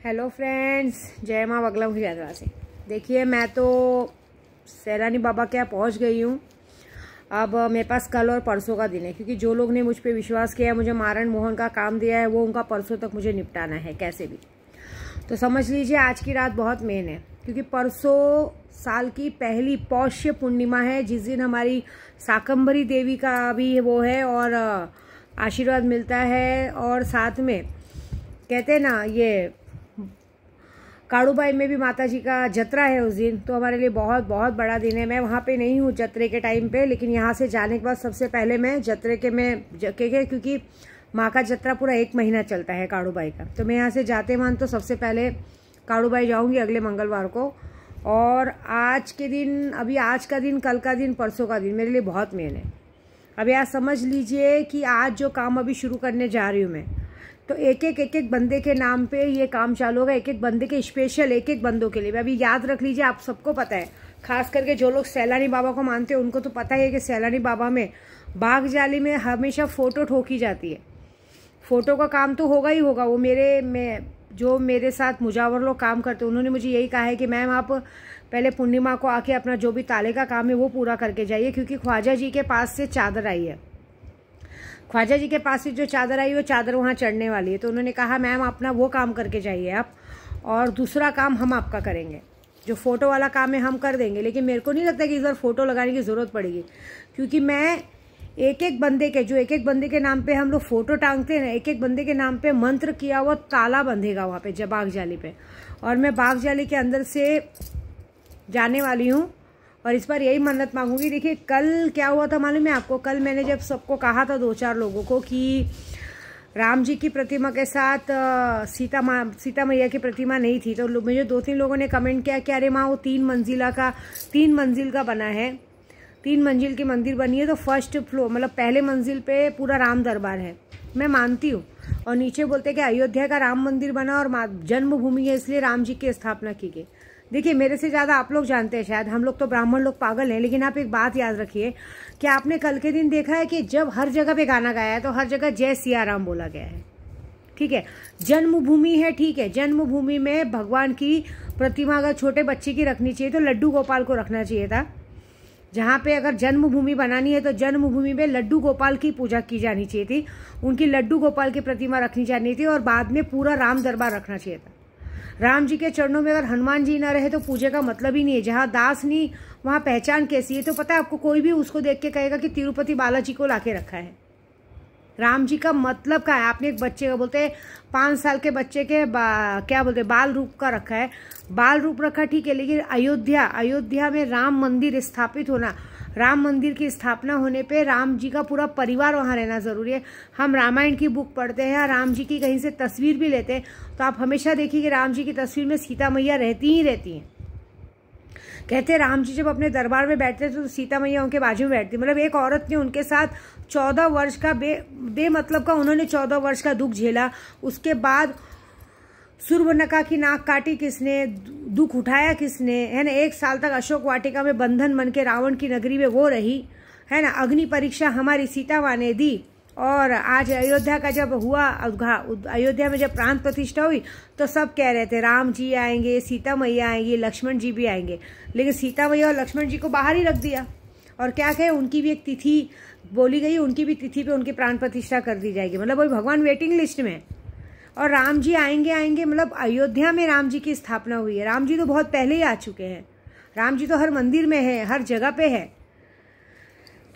Hello friends, जय माँ बगला मुखी यात्रा से। देखिए, मैं तो सैलानी बाबा के यहाँ पहुँच गई हूँ। अब मेरे पास कल और परसों का दिन है, क्योंकि जो लोग ने मुझ पे विश्वास किया है, मुझे मारण मोहन का काम दिया है, वो उनका परसों तक मुझे निपटाना है कैसे भी। तो समझ लीजिए आज की रात बहुत मेन है, क्योंकि परसों साल की पहली पौष्य पूर्णिमा है, जिस दिन हमारी शाकंभरी देवी का भी वो है और आशीर्वाद मिलता है। और साथ में कहते हैं ना, ये काड़ूबाई में भी माता जी का जत्रा है उस दिन, तो हमारे लिए बहुत बहुत बड़ा दिन है। मैं वहाँ पे नहीं हूँ जत्रे के टाइम पे, लेकिन यहाँ से जाने के बाद सबसे पहले मैं जत्रे के क्योंकि माँ का जत्रा पूरा 1 महीना चलता है काड़ूबाई का, तो मैं यहाँ से जाते मान तो सबसे पहले काड़ूबाई जाऊँगी अगले मंगलवार को। और आज के दिन, अभी आज का दिन, कल का दिन, परसों का दिन मेरे लिए बहुत मेन है। अभी आज समझ लीजिए कि आज जो काम अभी शुरू करने जा रही हूँ मैं, तो एक एक बंदे के नाम पे ये काम चालू होगा, एक एक बंदे के स्पेशल, एक बंदों के लिए। अभी याद रख लीजिए, आप सबको पता है, खास करके जो लोग सैलानी बाबा को मानते हैं उनको तो पता ही है कि सैलानी बाबा में बाग जाली में हमेशा फ़ोटो ठोकी जाती है। फ़ोटो का काम तो होगा ही होगा। वो जो मेरे साथ मुजावर लोग काम करते हैं, उन्होंने मुझे यही कहा है कि मैम आप पहले पूर्णिमा को आके अपना जो भी ताले का काम है वो पूरा करके जाइए, क्योंकि ख्वाजा जी के पास से चादर आई है। ख्वाजा जी के पास से जो चादर आई, वो चादर वहाँ चढ़ने वाली है। तो उन्होंने कहा मैम अपना वो काम करके जाइए आप, और दूसरा काम हम आपका करेंगे। जो फ़ोटो वाला काम है हम कर देंगे, लेकिन मेरे को नहीं लगता कि इस बार फ़ोटो लगाने की ज़रूरत पड़ेगी, क्योंकि मैं एक बंदे के नाम पे हम लोग फ़ोटो टांगते हैं ना, एक बंदे के नाम पे मंत्र किया हुआ ताला बंधेगा वहाँ पे जब बाग जाली पे। और मैं बाग जाली के अंदर से जाने वाली हूँ और इस बार यही मन्नत मांगूंगी। देखिए, कल क्या हुआ था मालूम है आपको? कल मैंने जब सबको कहा था, 2-4 लोगों को, कि राम जी की प्रतिमा के साथ सीता मैया की प्रतिमा नहीं थी, तो मुझे 2-3 लोगों ने कमेंट किया कि अरे माँ वो 3 मंजिल का बना है, 3 मंजिल की मंदिर बनी है, तो फर्स्ट फ्लोर मतलब पहले मंजिल पे पूरा राम दरबार है। मैं मानती हूँ। और नीचे बोलते कि अयोध्या का राम मंदिर बना और जन्मभूमि है, इसलिए राम जी की स्थापना की गई। देखिए, मेरे से ज़्यादा आप लोग जानते हैं शायद, हम लोग तो ब्राह्मण लोग पागल हैं, लेकिन आप एक बात याद रखिए कि आपने कल के दिन देखा है कि जब हर जगह पे गाना गाया है तो हर जगह जय सिया राम बोला गया है। ठीक है, जन्मभूमि है, ठीक है, जन्मभूमि में भगवान की प्रतिमा अगर छोटे बच्चे की रखनी चाहिए तो लड्डू गोपाल को रखना चाहिए था। जहाँ पे अगर जन्मभूमि बनानी है तो जन्मभूमि में लड्डू गोपाल की पूजा की जानी चाहिए थी, उनकी लड्डू गोपाल की प्रतिमा रखनी चाहिए थी, और बाद में पूरा राम दरबार रखना चाहिए था। राम जी के चरणों में अगर हनुमान जी ना रहे तो पूजा का मतलब ही नहीं है। जहाँ दास नहीं वहाँ पहचान कैसी है? तो पता है आपको, कोई भी उसको देख के कहेगा कि तिरुपति बालाजी को लाके रखा है। राम जी का मतलब क्या है? आपने एक बच्चे का, बोलते हैं 5 साल के बच्चे के क्या बोलते हैं, बाल रूप का रखा है, बाल रूप रखा, ठीक है, लेकिन अयोध्या में राम मंदिर स्थापित होना, राम मंदिर की स्थापना होने पे राम जी का पूरा परिवार वहाँ रहना जरूरी है। हम रामायण की बुक पढ़ते हैं, राम जी की कहीं से तस्वीर भी लेते हैं, तो आप हमेशा देखिए कि राम जी की तस्वीर में सीता मैया रहती ही रहती हैं। कहते हैं राम जी जब अपने दरबार में बैठते थे तो सीता मैया उनके बाजू में बैठती। मतलब एक औरत ने उनके साथ 14 वर्ष का बेमतलब का उन्होंने 14 वर्ष का दुख झेला। उसके बाद सुर्पनखा की नाक काटी किसने, दुख उठाया किसने, है ना? 1 साल तक अशोक वाटिका में बंधन बन के रावण की नगरी में वो रही, है ना? अग्नि परीक्षा हमारी सीता माँ ने दी। और आज अयोध्या का जब हुआ, अयोध्या में जब प्राण प्रतिष्ठा हुई, तो सब कह रहे थे राम जी आएंगे, सीता मैया आएंगे, लक्ष्मण जी भी आएंगे, लेकिन सीता मैया और लक्ष्मण जी को बाहर ही रख दिया। और क्या कहे, उनकी भी एक तिथि बोली गई, उनकी भी तिथि पे उनकी प्राण प्रतिष्ठा कर दी जाएगी। मतलब वही भगवान वेटिंग लिस्ट में, और राम जी आएंगे। मतलब अयोध्या में राम जी की स्थापना हुई है। राम जी तो बहुत पहले ही आ चुके हैं, राम जी तो हर मंदिर में है, हर जगह पे है।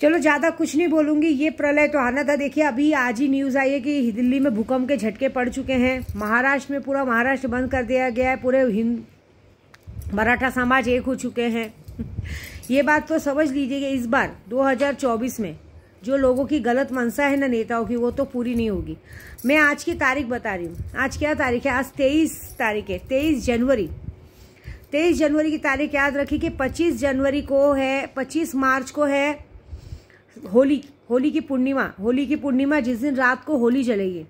चलो ज़्यादा कुछ नहीं बोलूंगी, ये प्रलय तो आना था। देखिए, अभी आज ही न्यूज़ आई है कि दिल्ली में भूकंप के झटके पड़ चुके हैं, महाराष्ट्र में पूरा महाराष्ट्र बंद कर दिया गया है, पूरे मराठा समाज एक हो चुके हैं। ये बात तो समझ लीजिए कि इस बार 2024 में जो लोगों की गलत मंशा है ना नेताओं की, वो तो पूरी नहीं होगी। मैं आज की तारीख बता रही हूँ। आज क्या तारीख है? आज 23 तारीख है, 23 जनवरी। 23 जनवरी की तारीख याद रखी कि 25 मार्च को है होली की पूर्णिमा, जिस दिन रात को होली जलेगी।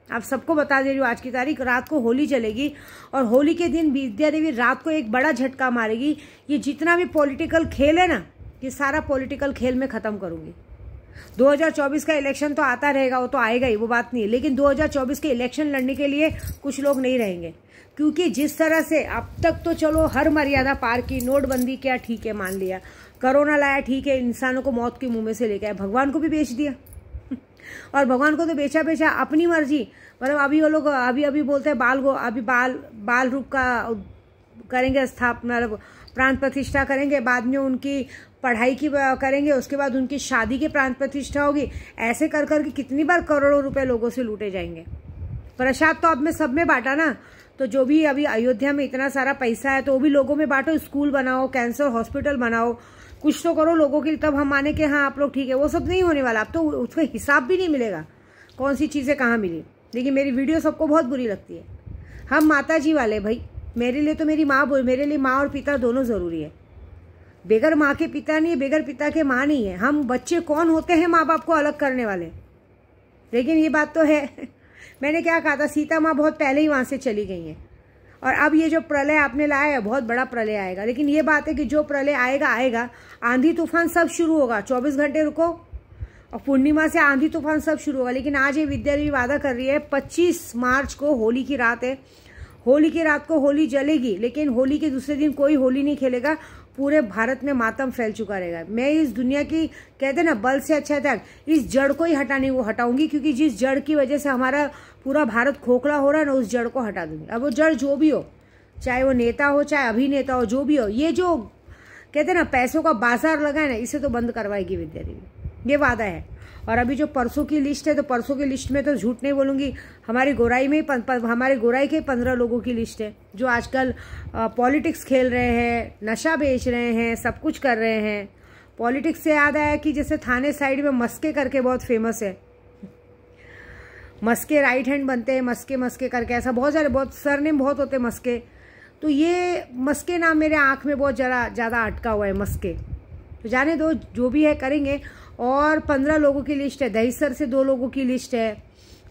आप सबको बता दे रही हूँ, आज की तारीख, रात को होली जलेगी, और होली के दिन विद्या देवी रात को एक बड़ा झटका मारेगी। ये जितना भी पॉलिटिकल खेल है ना, ये सारा पॉलिटिकल खेल में खत्म करूंगी। 2024 का इलेक्शन तो आता रहेगा, वो तो आएगा ही, वो बात नहीं है, लेकिन 2024 के इलेक्शन लड़ने के लिए कुछ लोग नहीं रहेंगे। क्योंकि जिस तरह से अब तक तो चलो हर मर्यादा पार की, नोटबंदी क्या ठीक है मान लिया, कोरोना लाया ठीक है, इंसानों को मौत के मुंह में से लेके आए, भगवान को भी बेच दिया और भगवान को तो बेचा अपनी मर्जी। मतलब अभी वो लोग अभी बोलते हैं बाल रूप का करेंगे स्थापना, मतलब प्राण प्रतिष्ठा करेंगे, बाद में उनकी पढ़ाई की करेंगे, उसके बाद उनकी शादी की प्राण प्रतिष्ठा होगी। ऐसे कर करके कितनी बार करोड़ों रुपए लोगों से लूटे जाएंगे। प्रसाद तो अब में सब में बांटा ना, तो जो भी अभी अयोध्या में इतना सारा पैसा है तो वो भी लोगों में बांटो, स्कूल बनाओ, कैंसर हॉस्पिटल बनाओ, कुछ तो करो लोगों के लिए, तब हम माने कि हाँ आप लोग ठीक है। वो सब नहीं होने वाला, अब तो उसका हिसाब भी नहीं मिलेगा कौन सी चीज़ें कहाँ मिली। लेकिन मेरी वीडियो सबको बहुत बुरी लगती है। हम माता जी वाले भाई, मेरे लिए तो मेरी माँ, मेरे लिए माँ और पिता दोनों ज़रूरी है। बेगर माँ के पिता नहीं है, बेगर पिता के माँ नहीं है। हम बच्चे कौन होते हैं माँ बाप को अलग करने वाले। लेकिन ये बात तो है मैंने क्या कहा था, सीता माँ बहुत पहले ही वहाँ से चली गई हैं और अब ये जो प्रलय आपने लाया है बहुत बड़ा प्रलय आएगा। लेकिन ये बात है कि जो प्रलय आएगा आएगा, आंधी तूफान सब शुरू होगा, 24 घंटे रुको और पूर्णिमा से आंधी तूफान सब शुरू होगा। लेकिन आज ये विद्या देवी वादा कर रही है 25 मार्च को होली की रात है, होली की रात को होली जलेगी, लेकिन होली के दूसरे दिन कोई होली नहीं खेलेगा। पूरे भारत में मातम फैल चुका रहेगा। मैं इस दुनिया की कहते ना बल से अच्छा था, इस जड़ को ही हटाऊंगी, क्योंकि जिस जड़ की वजह से हमारा पूरा भारत खोखला हो रहा है ना, उस जड़ को हटा दूंगी। अब वो जड़ जो भी हो, चाहे वो नेता हो चाहे अभिनेता हो, जो भी हो, ये जो कहते ना पैसों का बाजार लगा है ना, इसे तो बंद करवाएगी विद्या देवी, ये वादा है। और अभी जो परसों की लिस्ट है, तो परसों की लिस्ट में तो झूठ नहीं बोलूंगी, हमारी गोराई में हमारे गोराई के 15 लोगों की लिस्ट है जो आजकल पॉलिटिक्स खेल रहे हैं, नशा बेच रहे हैं, सब कुछ कर रहे हैं। पॉलिटिक्स से याद आया कि जैसे थाने साइड में मस्के करके बहुत फेमस है, मस्के राइट हैंड बनते हैं, मस्के करके, ऐसा बहुत सारे बहुत सरनेम बहुत होते हैं मस्के। तो ये मस्के नाम मेरे आँख में बहुत ज़्यादा अटका हुआ है मस्के। तो जाने दो, जो भी है करेंगे। और 15 लोगों की लिस्ट है, दहीसर से 2 लोगों की लिस्ट है,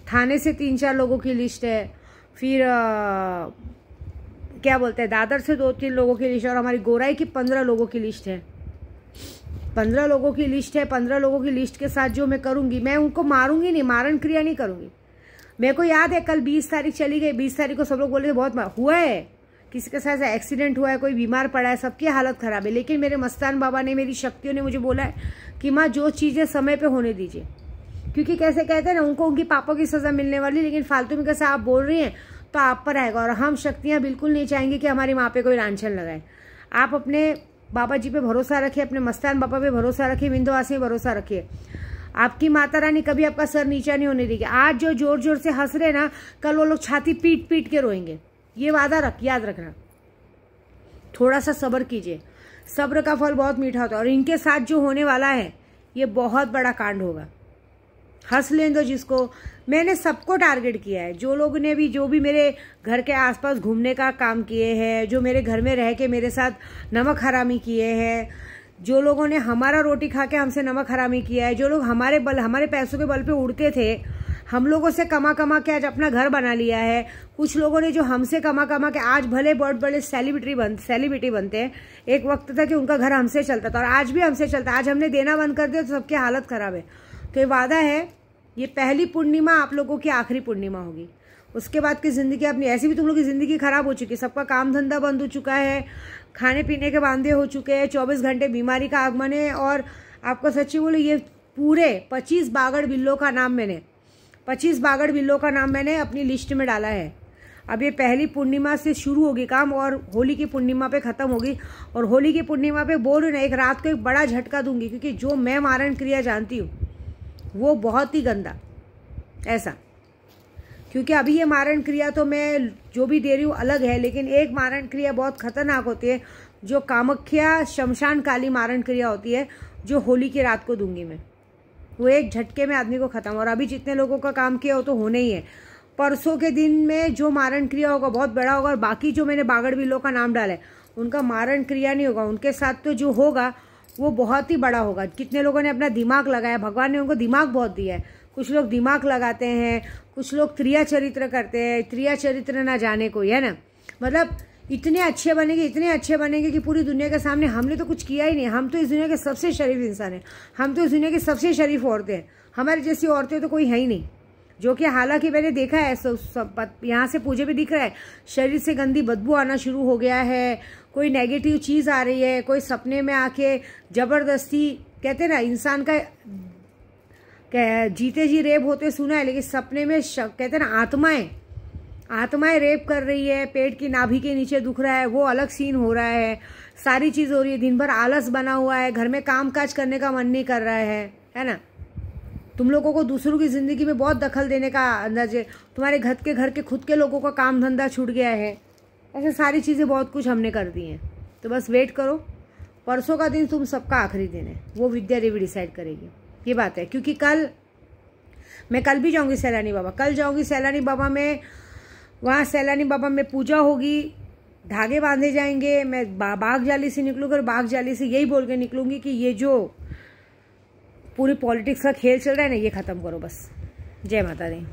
थाने से 3-4 लोगों की लिस्ट है, फिर क्या बोलते हैं दादर से 2-3 लोगों की लिस्ट है, और हमारी गोराई की 15 लोगों की लिस्ट है। 15 लोगों की लिस्ट है। 15 लोगों की लिस्ट के साथ जो मैं करूंगी, मैं उनको मारूंगी नहीं, मारण क्रिया नहीं करूंगी। मेरे को याद है कल 20 तारीख चली गई, 20 तारीख को सब लोग बोले बहुत हुआ है, किसी के साथ एक्सीडेंट हुआ है, कोई बीमार पड़ा है, सबकी हालत खराब है। लेकिन मेरे मस्तान बाबा ने, मेरी शक्तियों ने मुझे बोला है कि माँ जो चीज़ें समय पे होने दीजिए, क्योंकि कैसे कहते हैं ना, उनको उनकी पापों की सजा मिलने वाली, लेकिन फालतू में कैसे आप बोल रही हैं तो आप पर आएगा। और हम शक्तियाँ बिल्कुल नहीं चाहेंगे कि हमारी माँ पे कोई लांछन लगाए। आप अपने बाबा जी पे भरोसा रखिए, अपने मस्तान बाबा पे भरोसा रखिए, विंध्यवासिनी पे भरोसा रखिए। आपकी माता रानी कभी आपका सर नीचा नहीं होने देगी। आज जो जोर जोर से हंस रहे ना, कल वो लोग छाती पीट पीट के रोएंगे। ये वादा याद रखना। थोड़ा सा सब्र कीजिए, सब्र का फल बहुत मीठा होता है। और इनके साथ जो होने वाला है ये बहुत बड़ा कांड होगा। हंस लें दो जिसको। मैंने सबको टारगेट किया है, जो लोग ने भी, जो भी मेरे घर के आसपास घूमने का काम किए हैं, जो मेरे घर में रह के मेरे साथ नमक हरामी किए हैं, जो लोगों ने हमारा रोटी खा के हमसे नमक हरामी किया है, जो लोग हमारे पैसों के बल पे उड़ते थे, हम लोगों से कमा के आज अपना घर बना लिया है। कुछ लोगों ने जो हमसे कमा के आज भले बहुत बड़े सेलिब्रिटी बनते हैं, एक वक्त था कि उनका घर हमसे चलता था और आज भी हमसे चलता है। आज हमने देना बंद कर दिया तो सबकी हालत खराब है। तो ये वादा है, ये पहली पूर्णिमा आप लोगों की आखिरी पूर्णिमा होगी। उसके बाद की जिंदगी अपनी, ऐसी भी तुम लोग की जिंदगी खराब हो चुकी है, सबका काम धंधा बंद हो चुका है, खाने पीने के वांदे हो चुके हैं, 24 घंटे बीमारी का आगमन है। और आपको सच्ची बोले, ये पूरे 25 बागड़ बिल्लों का नाम मैंने अपनी लिस्ट में डाला है। अब ये पहली पूर्णिमा से शुरू होगी काम और होली की पूर्णिमा पे खत्म होगी। और होली की पूर्णिमा पे बोल रही ना, एक रात को एक बड़ा झटका दूंगी, क्योंकि जो मैं मारण क्रिया जानती हूँ वो बहुत ही गंदा ऐसा। क्योंकि अभी ये मारण क्रिया तो मैं जो भी दे रही हूँ अलग है, लेकिन एक मारण क्रिया बहुत खतरनाक होती है, जो कामाख्या शमशान काली मारण क्रिया होती है, जो होली की रात को दूंगी मैं। वो एक झटके में आदमी को खत्म। और अभी जितने लोगों का काम किया वो तो होने ही है। परसों के दिन में जो मारण क्रिया होगा बहुत बड़ा होगा। और बाकी जो मैंने बागड़ बिल्लों का नाम डाला है उनका मारण क्रिया नहीं होगा, उनके साथ तो जो होगा वो बहुत ही बड़ा होगा। कितने लोगों ने अपना दिमाग लगाया, भगवान ने उनको दिमाग बहुत दिया है। कुछ लोग दिमाग लगाते हैं, कुछ लोग त्रिया चरित्र करते हैं। त्रिया चरित्र ना जाने कोई है ना, मतलब इतने अच्छे बनेंगे कि पूरी दुनिया के सामने हमने तो कुछ किया ही नहीं, हम तो इस दुनिया के सबसे शरीफ इंसान हैं, हम तो इस दुनिया की सबसे शरीफ औरतें हैं, हमारी जैसी औरतें तो कोई है ही नहीं। जो कि हालांकि मैंने देखा है, सब यहाँ से पूजे भी दिख रहा है, शरीर से गंदी बदबू आना शुरू हो गया है, कोई नेगेटिव चीज़ आ रही है, कोई सपने में आके ज़बरदस्ती, कहते हैं ना इंसान का जीते जी रेप होते सुना है, लेकिन सपने में कहते हैं ना आत्माएं रेप कर रही है, पेट की नाभि के नीचे दुख रहा है, वो अलग सीन हो रहा है, सारी चीज़ हो रही है, दिन भर आलस बना हुआ है, घर में काम काज करने का मन नहीं कर रहा है ना। तुम लोगों को दूसरों की ज़िंदगी में बहुत दखल देने का अंदाज है, तुम्हारे घर के खुद के लोगों का काम धंधा छूट गया है, ऐसे सारी चीज़ें बहुत कुछ हमने कर दी हैं। तो बस वेट करो, परसों का दिन तुम सबका आखिरी दिन है, वो विद्या देवी डिसाइड करेगी, ये बात है। क्योंकि मैं कल भी जाऊंगी सैलानी बाबा, कल जाऊंगी सैलानी बाबा में, वहाँ सैलानी बाबा में पूजा होगी, धागे बांधे जाएंगे, मैं बाग जाली से निकलूंगी और बाग जाली से यही बोल के निकलूंगी कि ये जो पूरी पॉलिटिक्स का खेल चल रहा है ना, ये खत्म करो बस। जय माता दी।